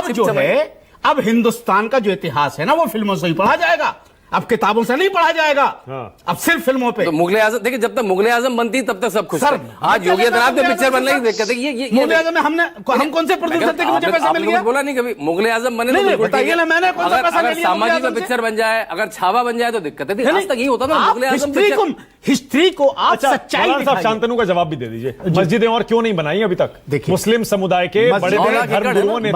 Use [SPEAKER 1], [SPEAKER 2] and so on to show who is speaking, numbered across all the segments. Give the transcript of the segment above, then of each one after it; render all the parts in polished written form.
[SPEAKER 1] अब जो है, अब हिंदुस्तान का जो इतिहास है ना, वो फिल्मों से ही पढ़ा जाएगा, अब किताबों से नहीं पढ़ा जाएगा। अब सिर्फ फिल्मों पे।
[SPEAKER 2] तो मुगले आजम देखिए, जब तक मुगले आजम बनती तब तक सब खुश थे। आज योगी आदित्यनाथ ने पिक्चर बनने की दिक्कत है। ये
[SPEAKER 1] मुगले आजम में हम कौन से प्रोड्यूसर थे कि मुझे पैसा मिल गया?
[SPEAKER 2] बोला नहीं कभी मुगले आजम बने तो
[SPEAKER 1] बताइए ना, मैंने कौन सा पैसा
[SPEAKER 2] अगर सामाजिक में पिक्चर बन जाए, अगर छावा बन जाए तो दिक्कत है। आज तक यही होता था मुगले आजम।
[SPEAKER 1] हिस्ट्री को आप सच्चाई
[SPEAKER 3] साहब शांतनु का जवाब भी दे दीजिए। मस्जिदें और क्यों नहीं बनाई अभी तक? मुस्लिम समुदाय के बड़े बड़े धर्मगुरुओं ने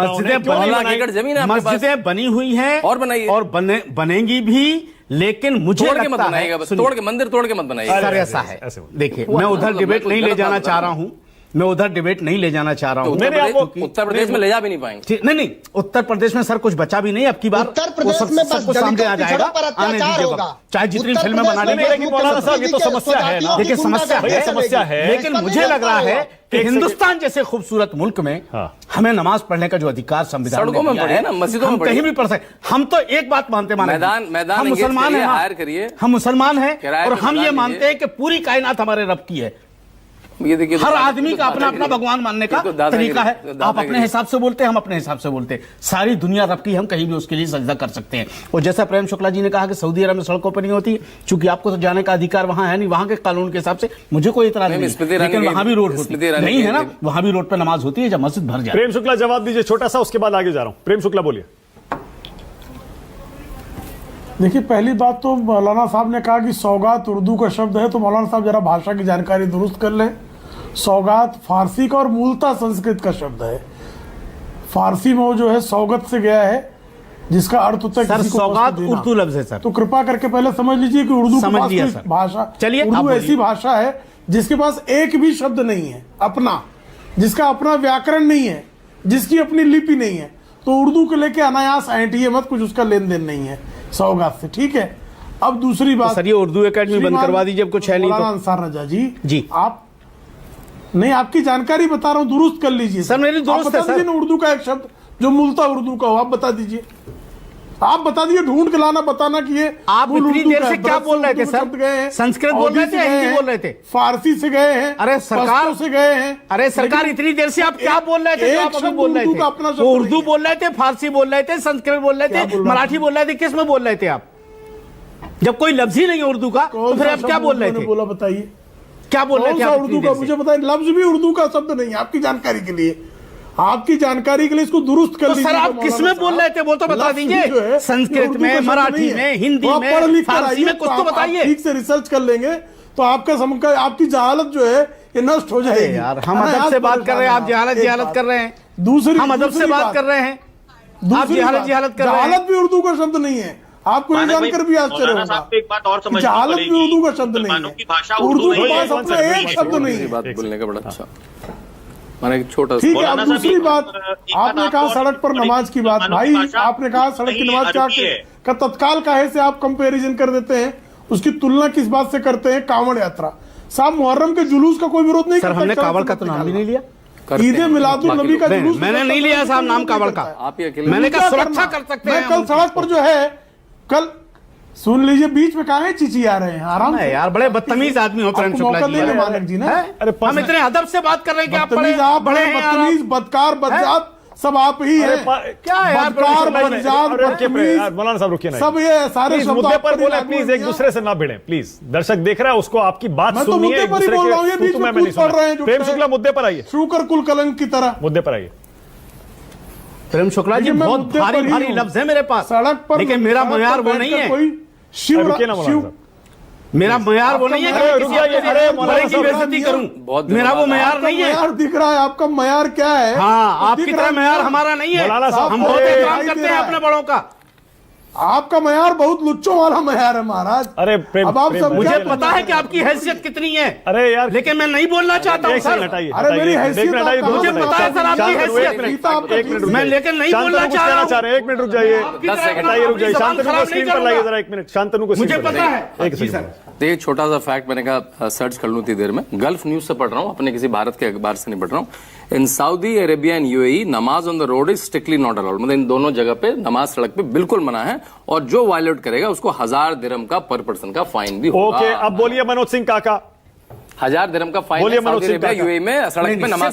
[SPEAKER 1] मस्जिदें बनी हुई हैं
[SPEAKER 2] और बनाई
[SPEAKER 1] और बनेंगी भी, लेकिन मुझे
[SPEAKER 2] तोड़ के मत बनाइएगा, तोड़ के मंदिर तोड़ के मत बनाइएगा।
[SPEAKER 1] सर ऐसा है, देखिए मैं उधर डिबेट नहीं ले जाना चाह रहा हूं, मैं उधर डिबेट नहीं ले जाना चाह रहा हूं।
[SPEAKER 2] उत्तर प्रदेश में ले जा भी नहीं पाएंगे।
[SPEAKER 1] नहीं, उत्तर प्रदेश में सर कुछ बचा भी नहीं, अब की बार
[SPEAKER 4] उत्तर प्रदेश में बस
[SPEAKER 1] सामने आ जाएगा, आने दीजिए, चाहे जितनी फिल्में बना लेंगे।
[SPEAKER 3] मौलाना साहब ये तो समस्या है ना,
[SPEAKER 1] देखिए समस्या है, लेकिन मुझे लग रहा है कि हिंदुस्तान जैसे खूबसूरत मुल्क में हमें नमाज पढ़ने का जो अधिकार संविधान
[SPEAKER 2] सड़कों में पढ़े ना, मस्जिदों में
[SPEAKER 1] कहीं भी पढ़ सकते। हम तो एक बात मानते
[SPEAKER 2] मैदान
[SPEAKER 1] हम मुसलमान हैं,
[SPEAKER 2] हायर करिए,
[SPEAKER 1] हम मुसलमान हैं और हम ये मानते हैं कि पूरी कायनात हमारे रब की है।
[SPEAKER 2] ये देखिए,
[SPEAKER 1] हर आदमी का अपना अपना भगवान मानने का तरीका है। आप अपने हिसाब से बोलते हैं, हम अपने हिसाब से बोलते हैं। सारी दुनिया रब की, हम कहीं भी उसके लिए सजदा कर सकते हैं। और जैसा प्रेम शुक्ला जी ने कहा कि सऊदी अरब में सड़कों पर नहीं होती, चूंकि आपको तो जाने का अधिकार वहां है नहीं, वहां के कानून के हिसाब से मुझे कोई इतराज नहीं, लेकिन वहां भी रोड होती नहीं है ना, वहां भी रोड पर नमाज होती है जब मस्जिद भर जाए।
[SPEAKER 3] प्रेम शुक्ला जवाब दीजिए छोटा सा, उसके बाद आगे जा रहा हूं। प्रेम शुक्ला बोलिए।
[SPEAKER 5] देखिए, पहली बात तो मौलाना साहब ने कहा कि सौगात उर्दू का शब्द है, तो मौलाना साहब जरा भाषा की जानकारी दुरुस्त कर लें। सौगात फारसी का और मूलतः संस्कृत का शब्द है। फारसी में वो जो है सौगत से गया है, जिसका अर्थ होता है किसी को
[SPEAKER 1] सौगात उर्दू लफ्ज है सर।
[SPEAKER 5] तो कृपा करके पहले समझ लीजिए कि उर्दू भाषा,
[SPEAKER 1] चलिए
[SPEAKER 5] उर्दू ऐसी भाषा है जिसके पास एक भी शब्द नहीं है अपना, जिसका अपना व्याकरण नहीं है, जिसकी अपनी लिपि नहीं है। तो उर्दू को लेके अनायास ऐंठिए मत, कुछ उसका लेन देन नहीं है सौगात से, ठीक है। अब दूसरी बात,
[SPEAKER 1] सर ये उर्दू एकेडमी बंद करवा दीजिए, अब कुछ है नहीं तो।
[SPEAKER 5] अंसार रजा जी आप नहीं, आपकी जानकारी बता रहा हूं, दुरुस्त कर लीजिए
[SPEAKER 1] सर। मेरी दुरुस्त है सर।
[SPEAKER 5] उर्दू का एक शब्द जो मूलतः उर्दू का हो, आप बता दीजिए, आप बता दीजिए, ढूंढ के लाना, बताना कि ये
[SPEAKER 1] आप इतनी देर से क्या बोल रहे थे सर? संस्कृत बोल रहे थे, हिंदी बोल रहे थे,
[SPEAKER 5] फारसी से गए हैं,
[SPEAKER 1] अरे सरकार
[SPEAKER 5] से गए हैं।
[SPEAKER 1] अरे सरकार, इतनी देर से आप क्या बोल रहे थे? आप अभी बोल रहे थे, वो उर्दू बोल रहे थे, फारसी बोल रहे थे, संस्कृत बोल रहे थे, मराठी बोल रहे थे, किस में बोल रहे थे आप? जब कोई लफ्ज ही नहीं है उर्दू का, तो फिर आप क्या बोल रहे थे?
[SPEAKER 5] बोला, बताइए
[SPEAKER 1] क्या बोल रहे थे आप?
[SPEAKER 5] उर्दू का मुझे बताइए, लफ्ज भी उर्दू का शब्द नहीं है। आपकी जानकारी के लिए, आपकी जानकारी के लिए इसको दुरुस्त कर लीजिए।
[SPEAKER 1] सर आप किस में बोल रहे थे वो तो बता दीजिए, संस्कृत में, मराठी में, हिंदी में, फारसी में, कुछ तो बताइए।
[SPEAKER 5] ठीक से रिसर्च कर लेंगे तो आपका आपकी जहालत जो है ये नष्ट हो जाएगी।
[SPEAKER 1] यार हम अदब से बात कर रहे हैं, आप जहालत कर रहे हैं।
[SPEAKER 5] दूसरी,
[SPEAKER 1] हम अदब से बात कर रहे हैं, आप जहालत कर रहे हैं।
[SPEAKER 5] जहालत भी उर्दू का शब्द नहीं है, आपको ये जानकर भी आश्चर्य होगा।
[SPEAKER 6] एक बात और समझनी
[SPEAKER 5] जहालत भी
[SPEAKER 6] पड़ेगी,
[SPEAKER 5] उर्दू का शब्द नहीं है, उर्दू के पास अपना एक शब्द नहीं है।
[SPEAKER 2] बात बोलने का बड़ा अच्छा, मैंने छोटा
[SPEAKER 5] ठीक है। अब दूसरी बात, आपने कहा सड़क पर नमाज की बात, भाई आपने कहा सड़क की नमाज का तत्काल काहे से आप कंपैरिजन कर देते हैं, उसकी तुलना किस बात से करते हैं? कांवड़ यात्रा। साहब मुहर्रम के जुलूस का कोई विरोध नहीं
[SPEAKER 1] सर, हमने कांवड़ का तो नाम भी नहीं लिया।
[SPEAKER 5] ईद मिलादुल नबी का जुलूस
[SPEAKER 1] मैंने नहीं लिया साहब नाम कांवड़ का, मैंने कहा सुरक्षा कर सकते हैं।
[SPEAKER 5] कल सड़क पर जो है, कल सुन लीजिए, बीच में कहा है चिची आ रहे हैं, आराम से
[SPEAKER 1] यार, बड़े बदतमीज आदमी हो प्रेम शुक्ला जी।
[SPEAKER 5] मालिक जी ना,
[SPEAKER 1] हम इतने अदब से बात कर रहे हैं कि आप बड़े
[SPEAKER 5] बदतमीज, बदकार, बदजात सब आप ही हैं।
[SPEAKER 1] क्या यार,
[SPEAKER 3] मौलाना साहब रुकिए ना,
[SPEAKER 5] सब ये सारे
[SPEAKER 3] मुद्दे पर बोले, प्लीज एक दूसरे से ना भिड़े, प्लीज। दर्शक देख रहा है, उसको आपकी बात सुननी है, प्रेम शुक्ला मुद्दे पर आइए,
[SPEAKER 5] शुकर कुल कलंक की तरह
[SPEAKER 3] मुद्दे पर आइए।
[SPEAKER 1] प्रेम शुक्ला जी, बहुत भारी भारी लफ्ज है मेरे पास
[SPEAKER 5] सड़क पर,
[SPEAKER 1] लेकिन मेरा मयार वो नहीं है। मेरा मयार वो नहीं है कि बेइज्जती करूं, मेरा वो मयार नहीं है।
[SPEAKER 5] मयार दिख रहा है आपका, मयार क्या है?
[SPEAKER 1] हाँ, आपकी तरह मयार हमारा नहीं है। हम बहुत एहतराम करते हैं अपने बड़ों का।
[SPEAKER 5] आपका मयार बहुत लुच्चों वाला मयार है महाराज।
[SPEAKER 3] अरे
[SPEAKER 5] अब आप सब,
[SPEAKER 1] मुझे पता है कि आपकी हैसियत कितनी है।
[SPEAKER 3] अरे यार,
[SPEAKER 1] लेकिन मैं नहीं बोलना चाहता हूँ सर।
[SPEAKER 5] अरे मेरी हैसियत
[SPEAKER 1] मुझे पता है सर आपकी हैसियत, मैं लेकिन नहीं बोलना चाह रहा हूँ।
[SPEAKER 3] 1 मिनट रुक जाइए, रुक जाइए। शांतनु को स्क्रीन पर लाइए जरा, 1 मिनट। शांतनु को
[SPEAKER 1] मुझे पता है।
[SPEAKER 2] देखिए, छोटा सा फैक्ट मैंने कहा सर्च कर लूं इतनी देर में। गल्फ न्यूज से पढ़ रहा हूं, अपने किसी भारत के अखबार से नहीं पढ़ रहा हूं। In Saudi Arabia and UAE, namaz on the road is strictly not allowed. मतलब इन दोनों जगह पे नमाज सड़क पे बिल्कुल मना है, और जो वायलेट करेगा उसको 1000 दिरहम का पर पर्सन का फाइन भी होगा।
[SPEAKER 3] ओके, अब बोलिए मनोज सिंह काका।
[SPEAKER 2] 1000 दिरहम का फाइन
[SPEAKER 3] बोलिए
[SPEAKER 2] है
[SPEAKER 3] Manoj
[SPEAKER 2] Saudi
[SPEAKER 3] Singh
[SPEAKER 2] Arabia UAE में सड़क पे नमाज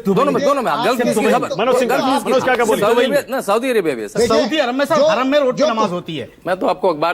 [SPEAKER 2] दोनों में गल्फ न्यूज़ की खबर
[SPEAKER 3] मनोज सिंह मनोज क्या बोलिए
[SPEAKER 2] सऊदी अरेबिया भी है सर।
[SPEAKER 1] सऊदी अरब में सर हरम में रोज की नमाज होती है।
[SPEAKER 2] मैं तो आपको अखबार